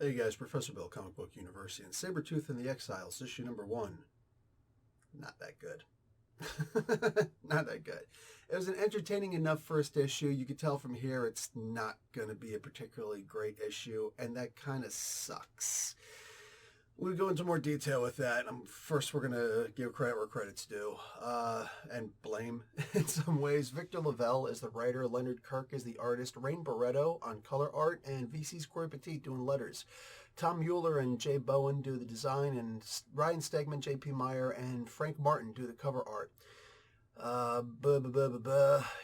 Hey guys, Professor Bill, Comic Book University, and Sabretooth and the Exiles, issue number 1. Not that good. Not that good. It was an entertaining enough first issue. You could tell from here it's not going to be a particularly great issue, and that kind of sucks. We'll go into more detail with that. First, we're going to give credit where credit's due, and blame in some ways. Victor Lavelle is the writer, Leonard Kirk is the artist, Rain Barretto on color art, and VC's Corey Petit doing letters. Tom Mueller and Jay Bowen do the design, and Ryan Stegman, J.P. Meyer, and Frank Martin do the cover art.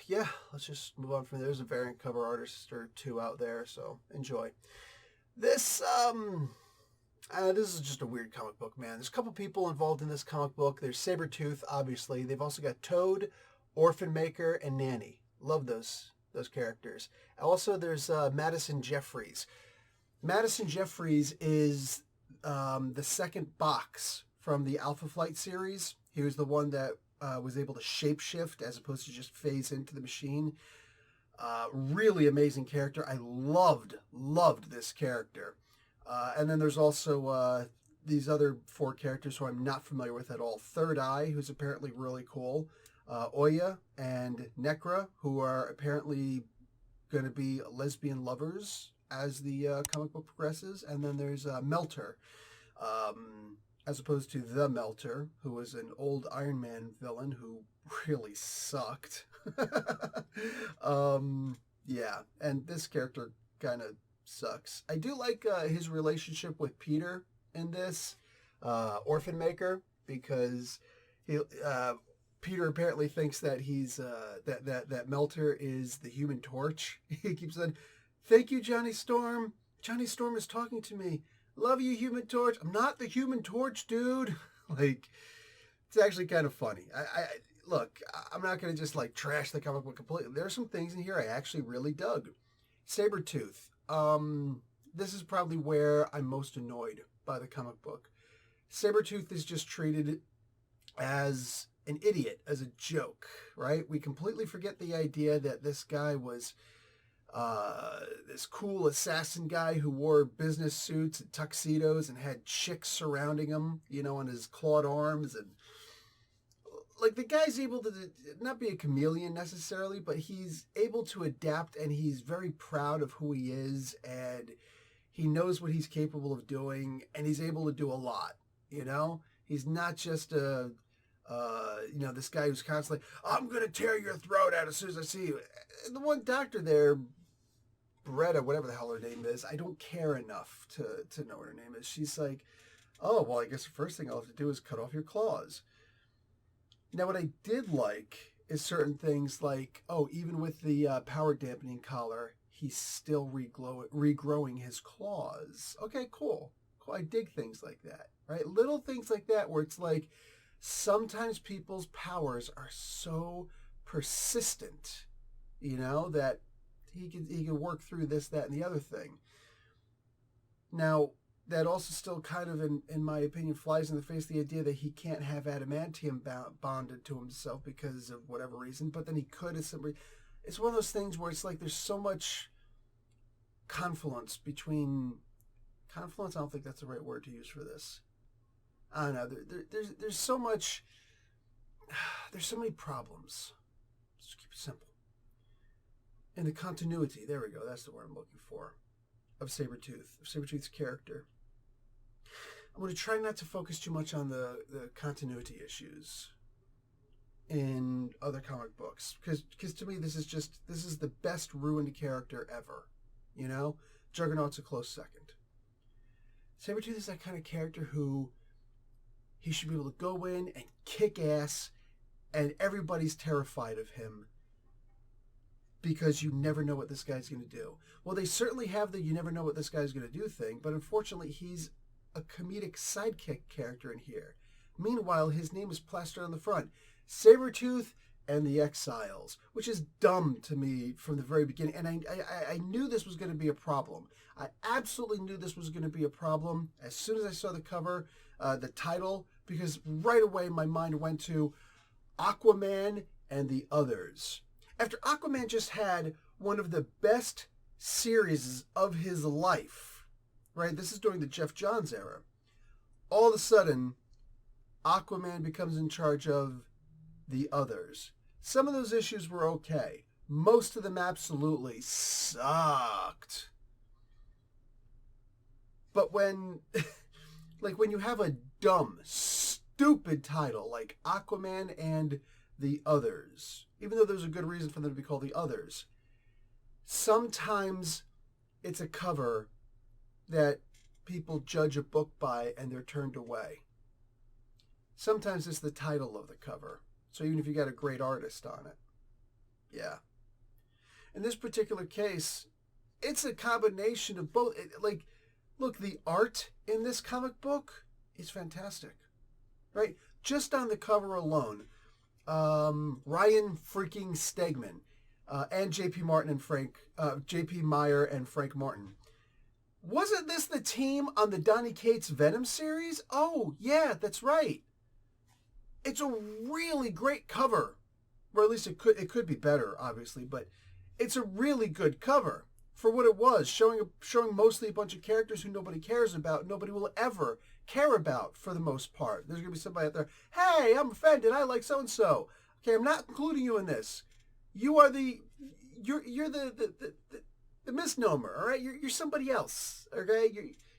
Yeah, let's just move on from there. There's a variant cover artist or two out there, so enjoy. This is just a weird comic book, man. There's a couple people involved in this comic book. There's Sabretooth, obviously. They've also got Toad, Orphan Maker, and Nanny. Love those characters. Also, there's Madison Jeffries. Madison Jeffries is the second box from the Alpha Flight series. He was the one that was able to shapeshift as opposed to just phase into the machine. Really amazing character. I loved this character. And then there's also these other four characters who I'm not familiar with at all. Third Eye, who's apparently really cool. Oya and Necra, who are apparently going to be lesbian lovers as the comic book progresses. And then there's Melter, as opposed to the Melter, who was an old Iron Man villain who really sucked. Yeah, and this character kind of sucks. I do like his relationship with Peter in this Orphan Maker, because Peter apparently thinks that he's that Melter is the Human Torch. He keeps saying, "Thank you, Johnny Storm. Johnny Storm is talking to me. Love you, Human Torch." I'm not the Human Torch, dude. Like, it's actually kind of funny. I look, I'm not going to just like trash the comic book completely. There are some things in here I actually really dug. Sabretooth. This is probably where I'm most annoyed by the comic book. Sabretooth is just treated as an idiot, as a joke, right? We completely forget the idea that this guy was this cool assassin guy who wore business suits and tuxedos and had chicks surrounding him, on his clawed arms. And like, the guy's able to not be a chameleon necessarily, but he's able to adapt, and he's very proud of who he is, and he knows what he's capable of doing, and he's able to do a lot. He's not just this guy who's constantly, "I'm gonna tear your throat out as soon as I see you." And the one doctor there, Beretta, whatever the hell her name is, I don't care enough to know what her name is. She's like, "Oh, well, I guess the first thing I'll have to do is cut off your claws." Now, what I did like is certain things like, even with the power dampening collar, he's still regrowing his claws. Okay, cool. I dig things like that, right? Little things like that where it's like, sometimes people's powers are so persistent, that he can work through this, that, and the other thing. Now, that also still kind of, in my opinion, flies in the face of the idea that he can't have adamantium bonded to himself because of whatever reason, but then he could. It's one of those things where it's like there's so much confluence. I don't think that's the right word to use for this. I don't know. There's so much. There's so many problems. Just keep it simple. And the continuity, there we go. That's the word I'm looking for. Of Sabretooth's character. I'm going to try not to focus too much on the continuity issues in other comic books, because to me this is the best ruined character ever. Juggernaut's a close second. Sabretooth is that kind of character who he should be able to go in and kick ass, and everybody's terrified of him because you never know what this guy's going to do. Well, they certainly have the you never know what this guy's going to do thing, but unfortunately he's a comedic sidekick character in here. Meanwhile, his name is plastered on the front. Sabretooth and the Exiles, which is dumb to me from the very beginning. And I knew this was going to be a problem. I absolutely knew this was going to be a problem as soon as I saw the cover, the title, because right away my mind went to Aquaman and the Others. After Aquaman just had one of the best series of his life, right? This is during the Jeff Johns era. All of a sudden, Aquaman becomes in charge of the others. Some of those issues were okay. Most of them absolutely sucked. But when you have a dumb, stupid title like Aquaman and the Others, even though there's a good reason for them to be called the Others, sometimes it's a cover that people judge a book by and they're turned away. Sometimes it's the title of the cover. So even if you got a great artist on it. Yeah. In this particular case, it's a combination of both. Look, the art in this comic book is fantastic. Right? Just on the cover alone, Ryan freaking Stegman and J.P. Meyer and Frank Martin. Wasn't this the team on the Donny Cates Venom series? Oh, yeah, that's right. It's a really great cover. Or at least it could be better, obviously, but it's a really good cover for what it was, showing mostly a bunch of characters who nobody cares about, nobody will ever care about for the most part. There's going to be somebody out there, hey, I'm offended, I like so-and-so. Okay, I'm not including you in this. You're the misnomer, all right? You're somebody else, okay?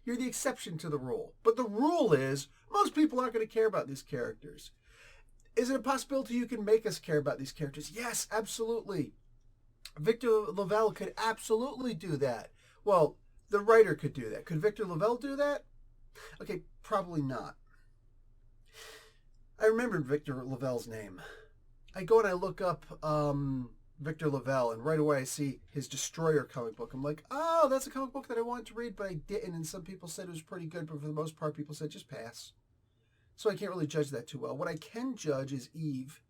You're the exception to the rule. But the rule is most people aren't going to care about these characters. Is it a possibility you can make us care about these characters? Yes, absolutely. Victor Lavelle could absolutely do that. Well, the writer could do that. Could Victor Lavelle do that? Okay, probably not. I remembered Victor Lavelle's name. I go and I look up Victor Lavelle, and right away I see his Destroyer comic book. I'm like, oh, that's a comic book that I wanted to read, but I didn't. And some people said it was pretty good, but for the most part, people said just pass. So I can't really judge that too well. What I can judge is Eve.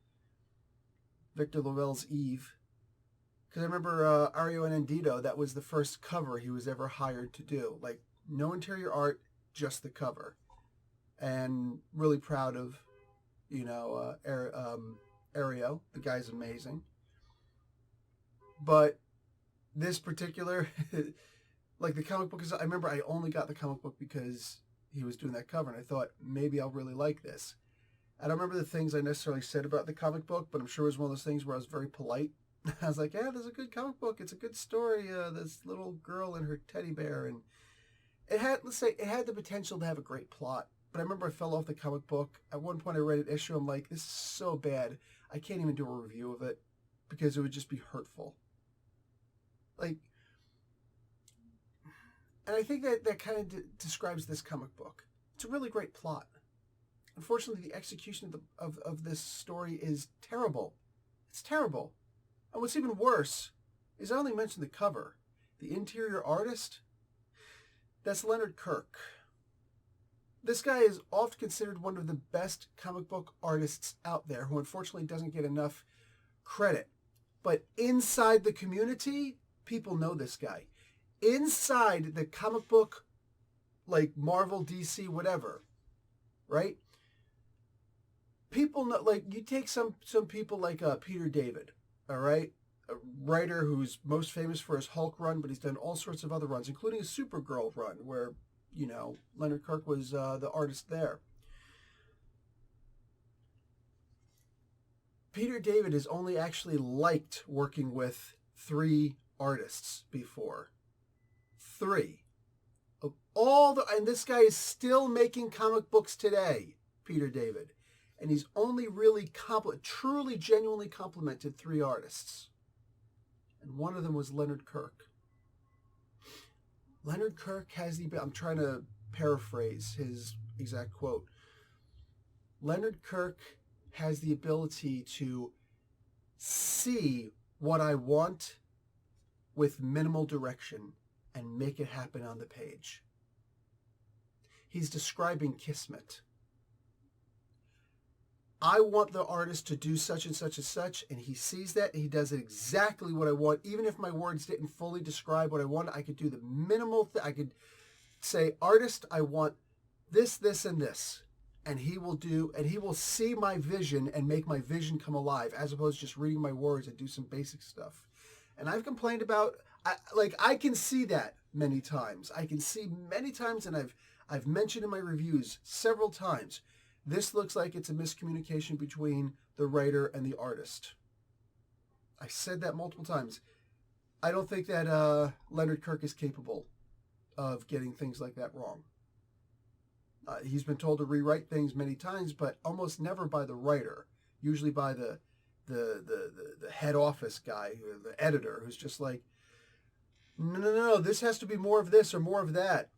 Victor Lavelle's Eve. Because I remember Ario Anindito, that was the first cover he was ever hired to do. Like, no interior art, just the cover. And really proud of, Ario. The guy's amazing. But this particular, like the comic book is, I remember I only got the comic book because he was doing that cover, and I thought, maybe I'll really like this. I don't remember the things I necessarily said about the comic book, but I'm sure it was one of those things where I was very polite. I was like, yeah, there's a good comic book. It's a good story. This little girl and her teddy bear. And it had the potential to have a great plot. But I remember I fell off the comic book. At one point I read an issue. I'm like, this is so bad. I can't even do a review of it because it would just be hurtful. And I think that kind of describes this comic book. It's a really great plot. Unfortunately, the execution of this story is terrible. It's terrible. And what's even worse is I only mentioned the cover. The interior artist, that's Leonard Kirk. This guy is often considered one of the best comic book artists out there, who unfortunately doesn't get enough credit. But inside the community, people know this guy. Inside the comic book, like Marvel, DC, whatever, right? People know, you take some people like Peter David, all right? A writer who's most famous for his Hulk run, but he's done all sorts of other runs, including a Supergirl run where, Leonard Kirk was the artist there. Peter David has only actually liked working with 3 artists before. 3. And this guy is still making comic books today, Peter David. And he's only really truly, genuinely complimented 3 artists. And one of them was Leonard Kirk. Leonard Kirk has I'm trying to paraphrase his exact quote. Leonard Kirk has the ability to see what I want with minimal direction and make it happen on the page. He's describing Kismet. I want the artist to do such and such and such, and he sees that, and he does exactly what I want. Even if my words didn't fully describe what I want, I could do the minimal thing. I could say, artist, I want this, this, and this. And he will see my vision and make my vision come alive, as opposed to just reading my words and do some basic stuff. And I've complained about, I can see that many times. I can see many times, and I've mentioned in my reviews several times, this looks like it's a miscommunication between the writer and the artist. I said that multiple times. I don't think that Leonard Kirk is capable of getting things like that wrong. He's been told to rewrite things many times, but almost never by the writer. Usually by the head office guy, the editor, who's just like, no, this has to be more of this or more of that.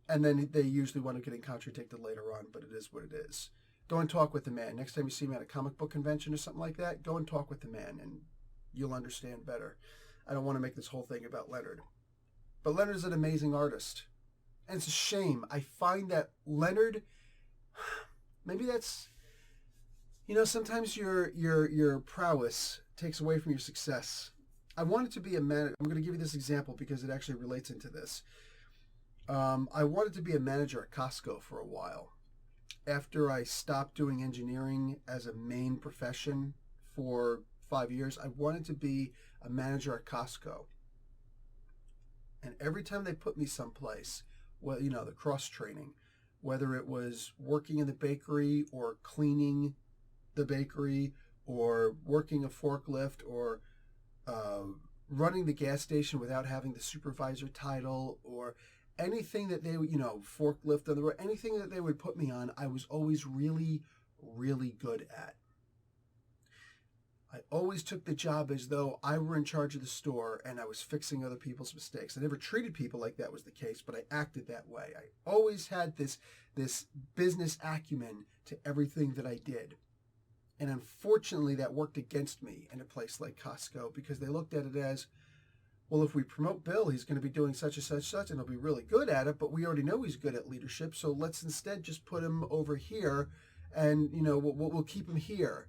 And then they usually want to get contradicted later on, but it is what it is. Go and talk with the man. Next time you see me at a comic book convention or something like that, go and talk with the man, and you'll understand better. I don't want to make this whole thing about Leonard. But Leonard is an amazing artist. And it's a shame. I find that Leonard, maybe that's, sometimes your prowess takes away from your success. I wanted to be a manager. I'm going to give you this example because it actually relates into this. I wanted to be a manager at Costco for a while. After I stopped doing engineering as a main profession for 5 years, I wanted to be a manager at Costco. And every time they put me someplace, well, the cross training, whether it was working in the bakery or cleaning the bakery or working a forklift or running the gas station without having the supervisor title or anything that they would, forklift on the road, anything that they would put me on, I was always really, really good at. I always took the job as though I were in charge of the store and I was fixing other people's mistakes. I never treated people like that was the case, but I acted that way. I always had this business acumen to everything that I did. And unfortunately, that worked against me in a place like Costco because they looked at it as, well, if we promote Bill, he's going to be doing such and such, and he'll be really good at it, but we already know he's good at leadership, so let's instead just put him over here, and, we'll keep him here.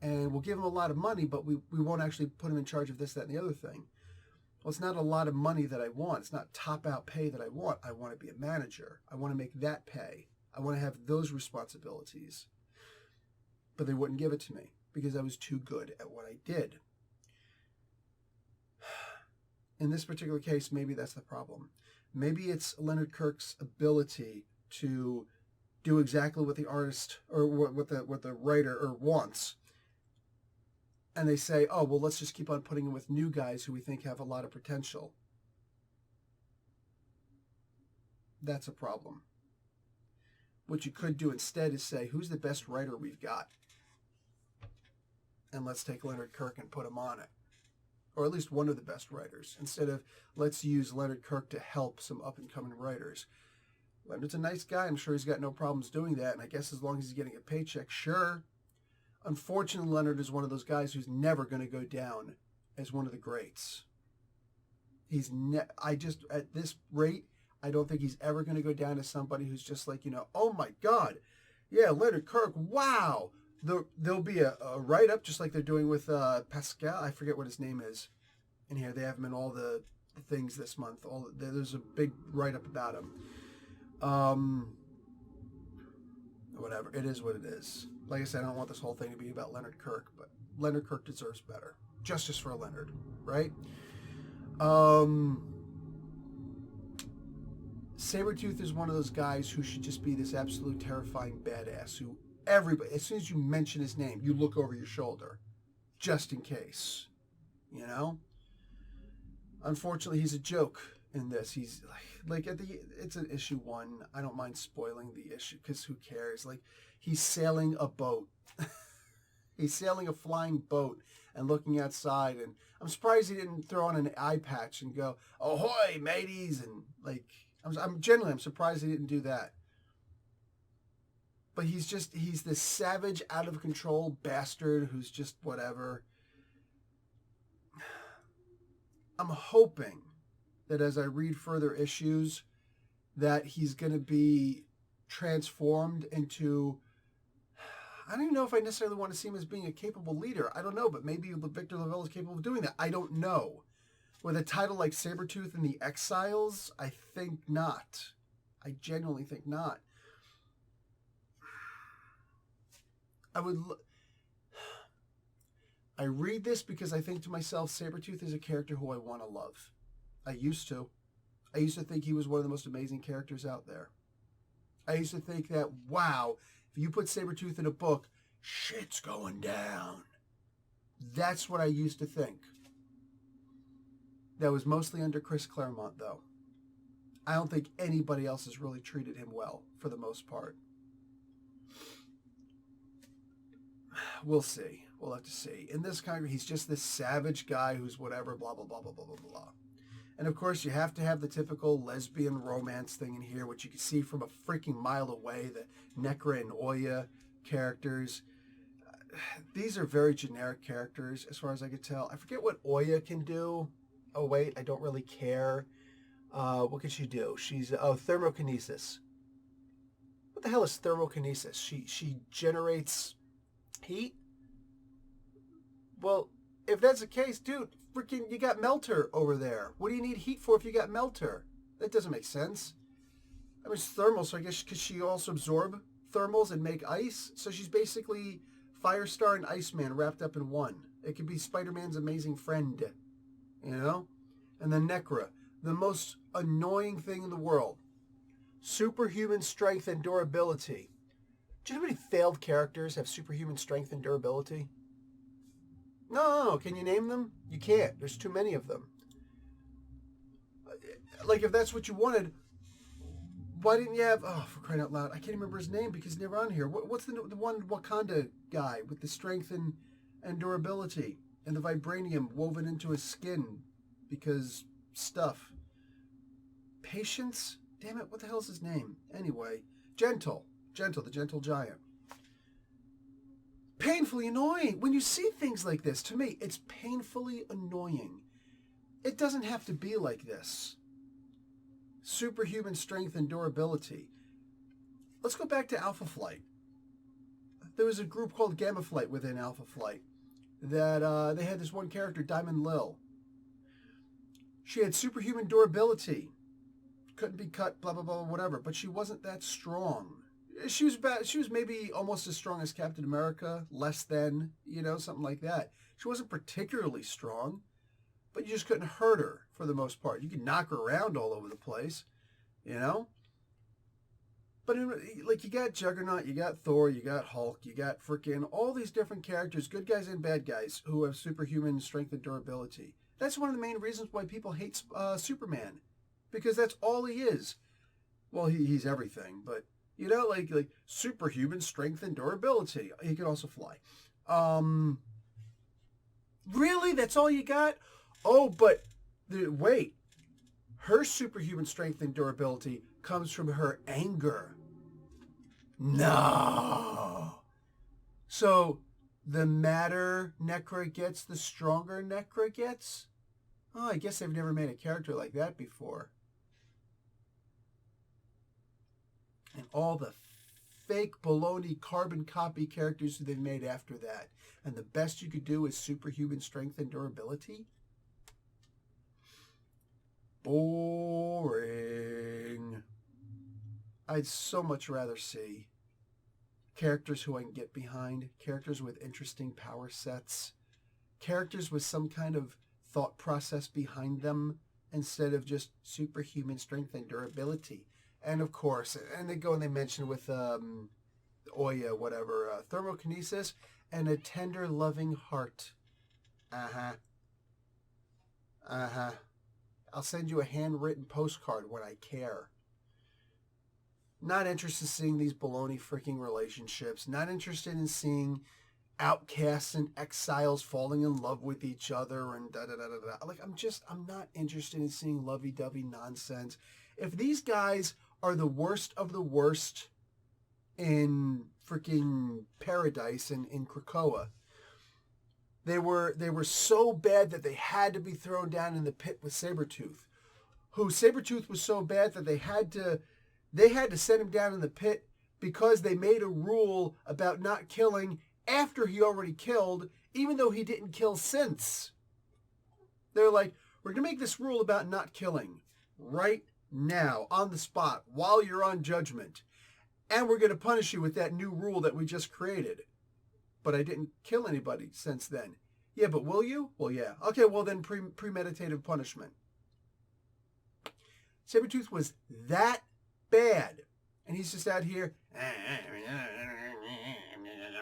And we'll give him a lot of money, but we won't actually put him in charge of this, that, and the other thing. Well, it's not a lot of money that I want. It's not top-out pay that I want. I want to be a manager. I want to make that pay. I want to have those responsibilities. But they wouldn't give it to me because I was too good at what I did. In this particular case, maybe that's the problem. Maybe it's Leonard Kirk's ability to do exactly what the artist or what the writer wants. And they say, oh, well, let's just keep on putting him with new guys who we think have a lot of potential. That's a problem. What you could do instead is say, who's the best writer we've got? And let's take Leonard Kirk and put him on it. Or at least one of the best writers. Instead of, let's use Leonard Kirk to help some up-and-coming writers. Leonard's a nice guy. I'm sure he's got no problems doing that. And I guess as long as he's getting a paycheck, sure. Unfortunately, Leonard is one of those guys who's never going to go down as one of the greats. At this rate, I don't think he's ever going to go down as somebody who's just like, oh my God, yeah, Leonard Kirk, wow. There'll be a write-up just like they're doing with Pascal. I forget what his name is. And here they have him in all the things this month. There's a big write-up about him. Whatever. It is what it is. Like I said, I don't want this whole thing to be about Leonard Kirk, but Leonard Kirk deserves better. Justice for Leonard, right? Sabretooth is one of those guys who should just be this absolute terrifying badass who everybody, as soon as you mention his name, you look over your shoulder, just in case, Unfortunately, he's a joke in this. He's like it's an issue 1. I don't mind spoiling the issue because who cares? Like, he's sailing a boat. He's sailing a flying boat and looking outside, and I'm surprised he didn't throw on an eye patch and go, "Ahoy, mateys!" And like, I'm surprised he didn't do that. But he's this savage, out of control bastard who's just whatever. I'm hoping that as I read further issues, that he's going to be transformed into, I don't even know if I necessarily want to see him as being a capable leader. I don't know, but maybe Victor LaVille is capable of doing that. I don't know. With a title like Sabretooth and the Exiles, I think not. I genuinely think not. I read this because I think to myself, Sabretooth is a character who I want to love. I used to. I used to think he was one of the most amazing characters out there. I used to think that, wow, if you put Sabretooth in a book, shit's going down. That's what I used to think. That was mostly under Chris Claremont, though. I don't think anybody else has really treated him well, for the most part. We'll see. We'll have to see. In this kind, he's just this savage guy who's whatever, blah, blah, blah, blah, blah, blah, blah. And of course, you have to have the typical lesbian romance thing in here, which you can see from a freaking mile away, the Necra and Oya characters. These are very generic characters, as far as I could tell. I forget what Oya can do. Oh, wait, I don't really care. What can she do? She's, thermokinesis. What the hell is thermokinesis? She generates heat? Well, if that's the case, dude, freaking, you got Melter over there. What do you need heat for if you got Melter? That doesn't make sense. I mean, it's thermal, so I guess could she also absorb thermals and make ice? So she's basically Firestar and Iceman wrapped up in one. It could be Spider-Man's amazing friend, you know? And then Necra, the most annoying thing in the world. Superhuman strength and durability. Do you know how many failed characters have superhuman strength and durability? No. Can you name them? You can't. There's too many of them. Like, if that's what you wanted, why didn't you have... Oh, for crying out loud. I can't remember his name because he's never on here. What's the one Wakanda guy with the strength and durability and the vibranium woven into his skin because stuff? Patience? Damn it, what the hell's his name? Anyway, Gentle, the gentle giant. Painfully annoying. When you see things like this, to me, it's painfully annoying. It doesn't have to be like this. Superhuman strength and durability. Let's go back to Alpha Flight. There was a group called Gamma Flight within Alpha Flight that they had this one character, Diamond Lil. She had superhuman durability. Couldn't be cut, blah, blah, blah, whatever. But she wasn't that strong. She was maybe almost as strong as Captain America, less than, something like that. She wasn't particularly strong, but you just couldn't hurt her for the most part. You could knock her around all over the place, But you got Juggernaut, you got Thor, you got Hulk, you got freaking all these different characters, good guys and bad guys, who have superhuman strength and durability. That's one of the main reasons why people hate Superman, because that's all he is. Well, he's everything, but like superhuman strength and durability. He can also fly. Really? That's all you got? Oh, but wait. Her superhuman strength and durability comes from her anger. No. So the madder Necra gets, the stronger Necra gets? Oh, I guess they've never made a character like that before. And all the fake baloney carbon copy characters they've made after that. And the best you could do is superhuman strength and durability? Boring. I'd so much rather see characters who I can get behind, characters with interesting power sets, characters with some kind of thought process behind them instead of just superhuman strength and durability. And of course, and they go and they mention with Oya, whatever, thermokinesis and a tender, loving heart. Uh-huh. I'll send you a handwritten postcard when I care. Not interested in seeing these baloney freaking relationships. Not interested in seeing outcasts and exiles falling in love with each other and da-da-da-da-da. I'm not interested in seeing lovey-dovey nonsense. If these guys are the worst of the worst in freaking Paradise and in Krakoa, they were so bad that they had to be thrown down in the pit with Sabretooth. Sabretooth was so bad that they had to send him down in the pit because they made a rule about not killing after he already killed, even though he didn't kill since. They're like, we're going to make this rule about not killing right now, on the spot, while you're on judgment. And we're going to punish you with that new rule that we just created. But I didn't kill anybody since then. Yeah, but will you? Well, yeah. Okay, well then premeditative punishment. Sabretooth was that bad. And he's just out here.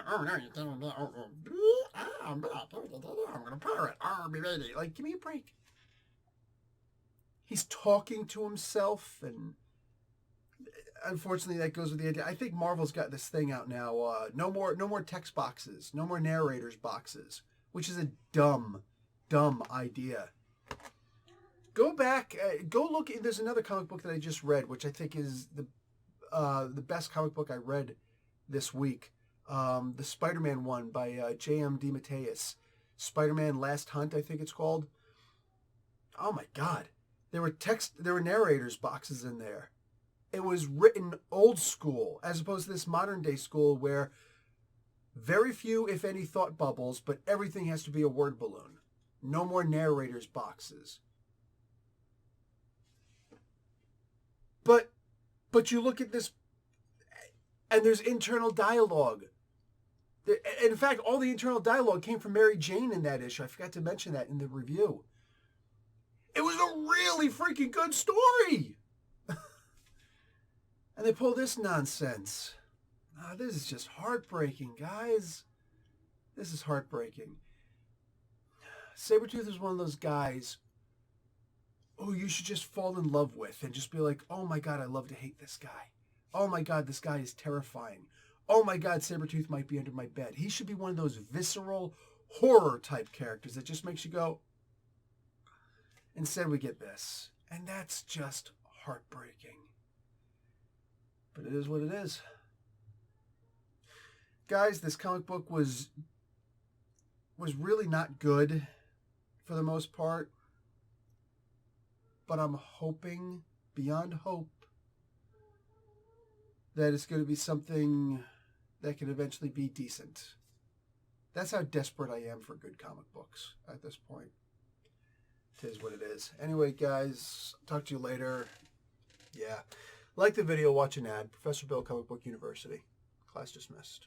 I'm gonna pirate. Like, give me a break. He's talking to himself, and unfortunately, that goes with the idea. I think Marvel's got this thing out now. No more text boxes, no more narrators boxes, which is a dumb idea. Go back, go look. There's another comic book that I just read, which I think is the best comic book I read this week. The Spider-Man one by J.M. DeMatteis. Spider-Man Last Hunt, I think it's called. Oh my God. There were narrators boxes in there. It was written old school, as opposed to this modern day school where very few, if any, thought bubbles, but everything has to be a word balloon. No more narrators boxes. But you look at this, and there's internal dialogue. In fact, all the internal dialogue came from Mary Jane in that issue. I forgot to mention that in the review. It was a really freaking good story. And they pull this nonsense. Oh, this is just heartbreaking, guys. This is heartbreaking. Sabretooth is one of those guys who you should just fall in love with and just be like, oh my God, I love to hate this guy. Oh my God, this guy is terrifying. Oh my God, Sabretooth might be under my bed. He should be one of those visceral horror type characters that just makes you go. Instead we get this. And that's just heartbreaking. But it is what it is. Guys, this comic book was really not good for the most part. But I'm hoping, beyond hope, that it's going to be something that can eventually be decent. That's how desperate I am for good comic books at this point. It is what it is. Anyway, guys, talk to you later. Yeah. Like the video, watch an ad. Professor Bill, Comic Book University. Class dismissed.